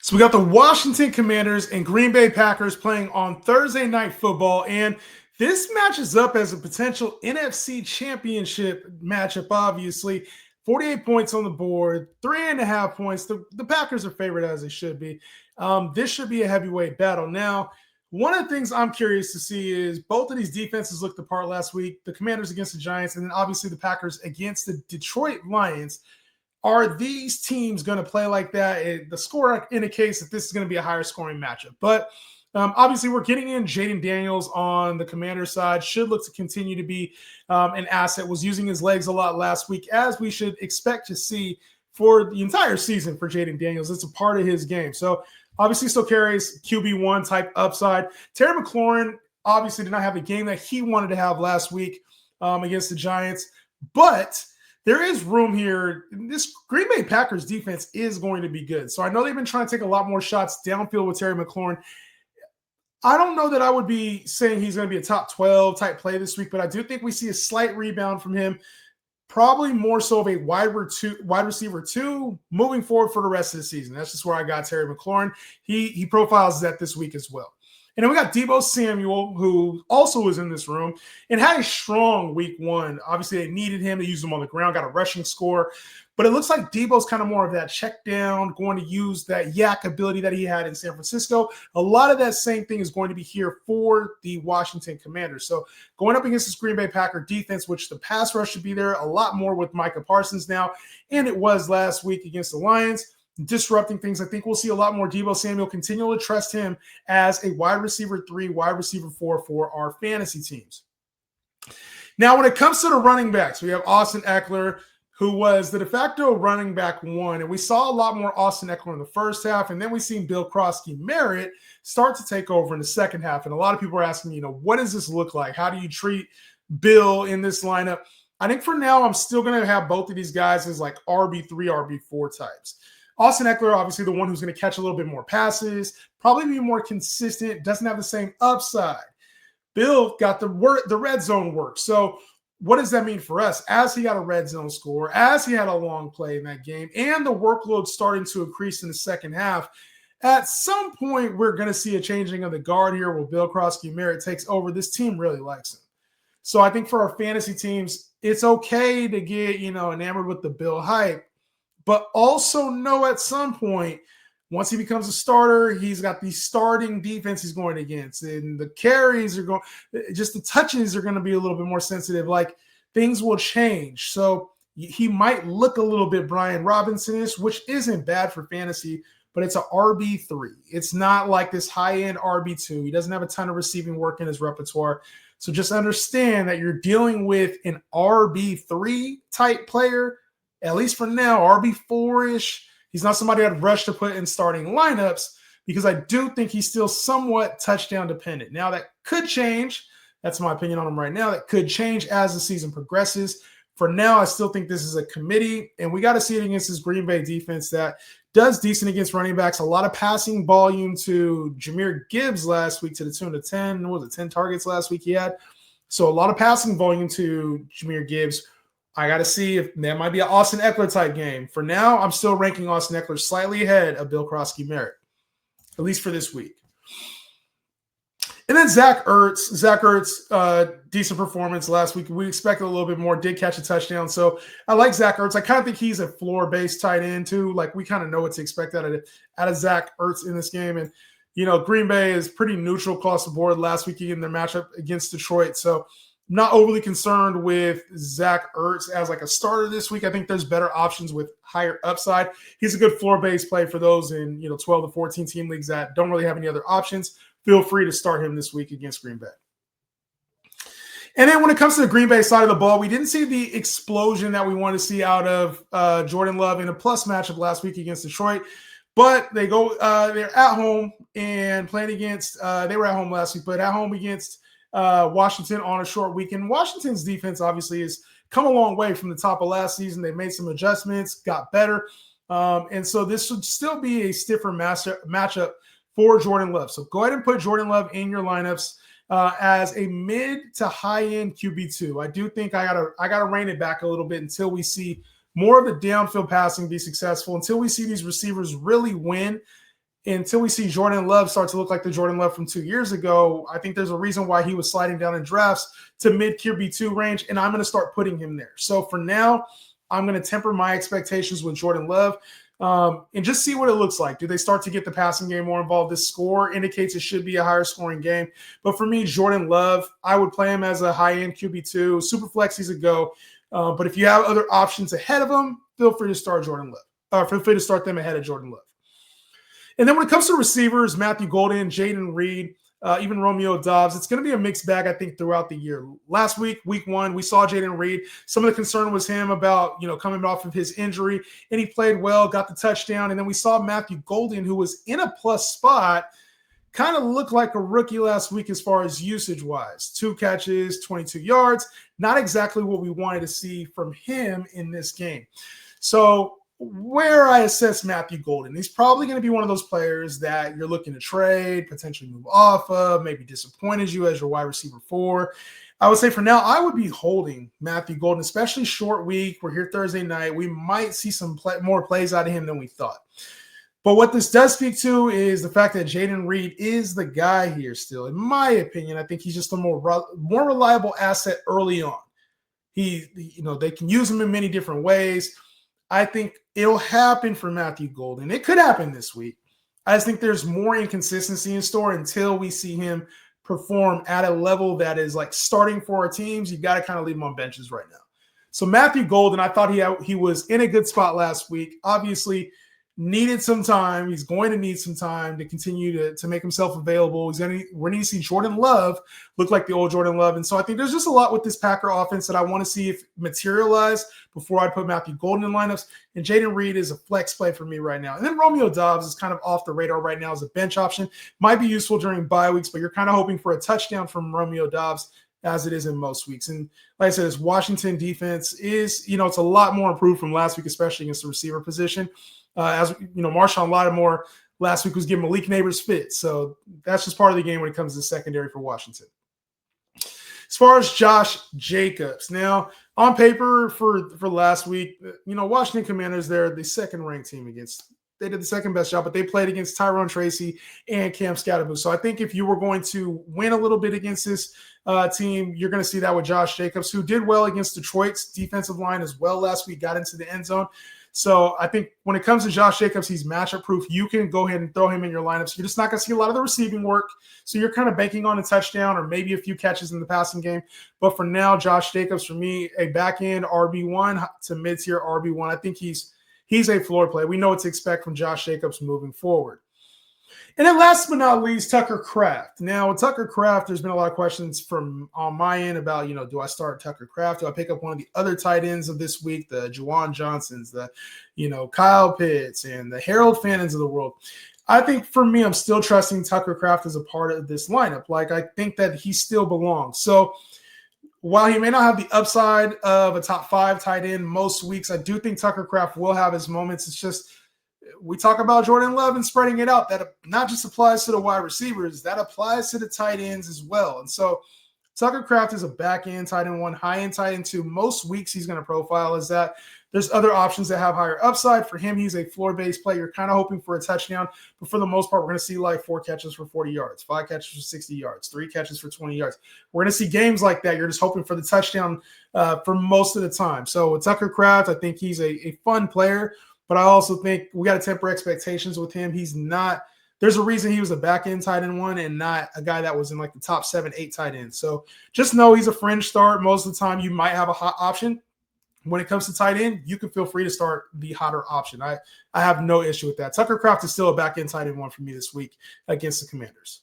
So we got the Washington Commanders and Green Bay Packers playing on Thursday Night Football, and this matches up as a potential NFC Championship matchup, obviously. 48 points on the board, 3.5 points. The Packers are favored as they should be. This should be a heavyweight battle. Now, one of the things I'm curious to see is both of these defenses looked the part last week, the Commanders against the Giants, and then obviously the Packers against the Detroit Lions. Are these teams going to play like that? The score indicates that this is going to be a higher scoring matchup. But obviously, we're getting in Jayden Daniels on the Commander side. Should look to continue to be an asset. Was using his legs a lot last week, as we should expect to see for the entire season for Jayden Daniels. It's a part of his game. So obviously still carries QB1 type upside. Terry McLaurin obviously did not have the game that he wanted to have last week against the Giants. But there is room here. This Green Bay Packers defense is going to be good. So I know they've been trying to take a lot more shots downfield with Terry McLaurin. I don't know that I would be saying he's going to be a top 12 type play this week, but I do think we see a slight rebound from him. Probably more so of a wide receiver two moving forward for the rest of the season. That's just where I got Terry McLaurin. He profiles that this week as well. And then we got Deebo Samuel, who also was in this room and had a strong week one. Obviously, they needed him to use him on the ground, got a rushing score. But it looks like Deebo's kind of more of that check down, going to use that yak ability that he had in San Francisco. A lot of that same thing is going to be here for the Washington Commanders. So going up against this Green Bay Packer defense, which the pass rush should be there a lot more with Micah Parsons now, and it was last week against the Lions, disrupting things. I think we'll see a lot more Deebo Samuel, continue to trust him as a wide receiver 3, wide receiver 4 for our fantasy teams. Now, when it comes to the running backs, we have Austin Ekeler, who was the de facto running back 1, and we saw a lot more Austin Ekeler in the first half, and then we seen Bill Krosky-Merritt start to take over in the second half, and a lot of people are asking, what does this look like? How do you treat Bill in this lineup? I think for now, I'm still going to have both of these guys as like RB3, RB4 types. Austin Ekeler, obviously the one who's going to catch a little bit more passes, probably be more consistent, doesn't have the same upside. Bill got the red zone work. So what does that mean for us? As he got a red zone score, as he had a long play in that game, and the workload starting to increase in the second half, at some point we're going to see a changing of the guard here where Bill Krosky-Merritt takes over. This team really likes him. So I think for our fantasy teams, it's okay to get, enamored with the Bill hype, but also know at some point, once he becomes a starter, he's got the starting defense he's going against, and the carries are going, just the touches are going to be a little bit more sensitive. Like, things will change. So he might look a little bit Brian Robinson-ish, which isn't bad for fantasy, but it's a RB3. It's not like this high-end RB2. He doesn't have a ton of receiving work in his repertoire. So just understand that you're dealing with an RB3 type player, at least for now, RB4-ish. He's not somebody I'd rush to put in starting lineups because I do think he's still somewhat touchdown dependent. Now, that could change. That's my opinion on him right now. That could change as the season progresses. For now, I still think this is a committee, and we got to see it against this Green Bay defense that does decent against running backs. A lot of passing volume to Jahmyr Gibbs last week to the tune of 10. What was it, 10 targets last week he had? So a lot of passing volume to Jahmyr Gibbs. I got to see if that might be an Austin Ekeler type game. For now, I'm still ranking Austin Ekeler slightly ahead of Bill Krosky-Merritt, at least for this week. And then Zach Ertz. Decent performance last week. We expected a little bit more, did catch a touchdown. So I like Zach Ertz. I kind of think he's a floor-based tight end too. Like, we kind of know what to expect out of Zach Ertz in this game. And, Green Bay is pretty neutral across the board last week in their matchup against Detroit. So I'm not overly concerned with Zach Ertz as like a starter this week. I think there's better options with higher upside. He's a good floor-based play for those in 12 to 14 team leagues that don't really have any other options. Feel free to start him this week against Green Bay. And then when it comes to the Green Bay side of the ball, we didn't see the explosion that we want to see out of Jordan Love in a plus matchup last week against Detroit. But they're at home and playing against they were at home last week, but at home against Washington on a short weekend. Washington's defense obviously has come a long way from the top of last season. They made some adjustments, got better. And so this should still be a stiffer matchup for Jordan Love. So go ahead and put Jordan Love in your lineups as a mid to high end QB2. I do think I gotta rein it back a little bit until we see more of the downfield passing be successful, until we see these receivers really win. until we see Jordan Love start to look like the Jordan Love from 2 years ago, I think there's a reason why he was sliding down in drafts to mid QB2 range, and I'm going to start putting him there. So for now, I'm going to temper my expectations with Jordan Love and just see what it looks like. Do they start to get the passing game more involved? This score indicates it should be a higher scoring game. But for me, Jordan Love, I would play him as a high-end QB2. Super flex, he's a go. But if you have other options ahead of him, feel free to start Jordan Love. Feel free to start them ahead of Jordan Love. And then when it comes to receivers, Matthew Golden, Jayden Reed, even Romeo Doubs, it's going to be a mixed bag, I think, throughout the year. Last week, week 1, we saw Jayden Reed. Some of the concern was him about, coming off of his injury, and he played well, got the touchdown. And then we saw Matthew Golden, who was in a plus spot, kind of look like a rookie last week as far as usage-wise. 2 catches, 22 yards. Not exactly what we wanted to see from him in this game. So where I assess Matthew Golden, he's probably going to be one of those players that you're looking to trade, potentially move off of, maybe disappointed you as your wide receiver 4. I would say for now, I would be holding Matthew Golden, especially short week. We're here Thursday night. We might see some more plays out of him than we thought. But what this does speak to is the fact that Jayden Reed is the guy here still. In my opinion, I think he's just a more reliable asset early on. They can use him in many different ways. I think it'll happen for Matthew Golden. It could happen this week. I just think there's more inconsistency in store until we see him perform at a level that is like starting for our teams. You got to kind of leave him on benches right now. So Matthew Golden, I thought he was in a good spot last week. Obviously, needed some time. He's going to need some time to continue to make himself available. We're going to see Jordan Love look like the old Jordan Love. And so I think there's just a lot with this Packer offense that I want to see if materialize before I put Matthew Golden in lineups. And Jayden Reed is a flex play for me right now. And then Romeo Doubs is kind of off the radar right now as a bench option. Might be useful during bye weeks, but you're kind of hoping for a touchdown from Romeo Doubs as it is in most weeks. And like I said, this Washington defense is, it's a lot more improved from last week, especially against the receiver position. Marshawn Lattimore last week was giving Malik Neighbors fits. So that's just part of the game when it comes to the secondary for Washington. As far as Josh Jacobs, now on paper for last week, Washington Commanders, they're the second-ranked team they did the second best job, but they played against Tyrone Tracy and Cam Scatterbush. So I think if you were going to win a little bit against this team, you're going to see that with Josh Jacobs, who did well against Detroit's defensive line as well last week, got into the end zone. So I think when it comes to Josh Jacobs, he's matchup proof. You can go ahead and throw him in your lineups. You're just not going to see a lot of the receiving work. So you're kind of banking on a touchdown or maybe a few catches in the passing game. But for now, Josh Jacobs, for me, a back-end RB1 to mid-tier RB1. I think he's a floor play. We know what to expect from Josh Jacobs moving forward. And then last but not least, Tucker Kraft. Now, with Tucker Kraft, there's been a lot of questions on my end about, do I start Tucker Kraft? Do I pick up one of the other tight ends of this week, the Juwan Johnsons, the, Kyle Pitts, and the Harold Fannons of the world? I think for me, I'm still trusting Tucker Kraft as a part of this lineup. Like, I think that he still belongs. So while he may not have the upside of a top 5 tight end most weeks, I do think Tucker Kraft will have his moments. It's just, we talk about Jordan Love and spreading it out. That not just applies to the wide receivers, that applies to the tight ends as well. And so Tucker Kraft is a back-end tight end 1, high-end tight end 2. Most weeks he's going to profile is that there's other options that have higher upside. For him, he's a floor-based player. You're kind of hoping for a touchdown, but for the most part, we're going to see like 4 catches for 40 yards, 5 catches for 60 yards, 3 catches for 20 yards. We're going to see games like that. You're just hoping for the touchdown for most of the time. So with Tucker Kraft, I think he's a fun player. But I also think we got to temper expectations with him. He's not – there's a reason he was a back-end tight end 1 and not a guy that was in like the top 7, 8 tight ends. So just know he's a fringe start. Most of the time you might have a hot option. When it comes to tight end, you can feel free to start the hotter option. I have no issue with that. Tucker Kraft is still a back-end tight end 1 for me this week against the Commanders.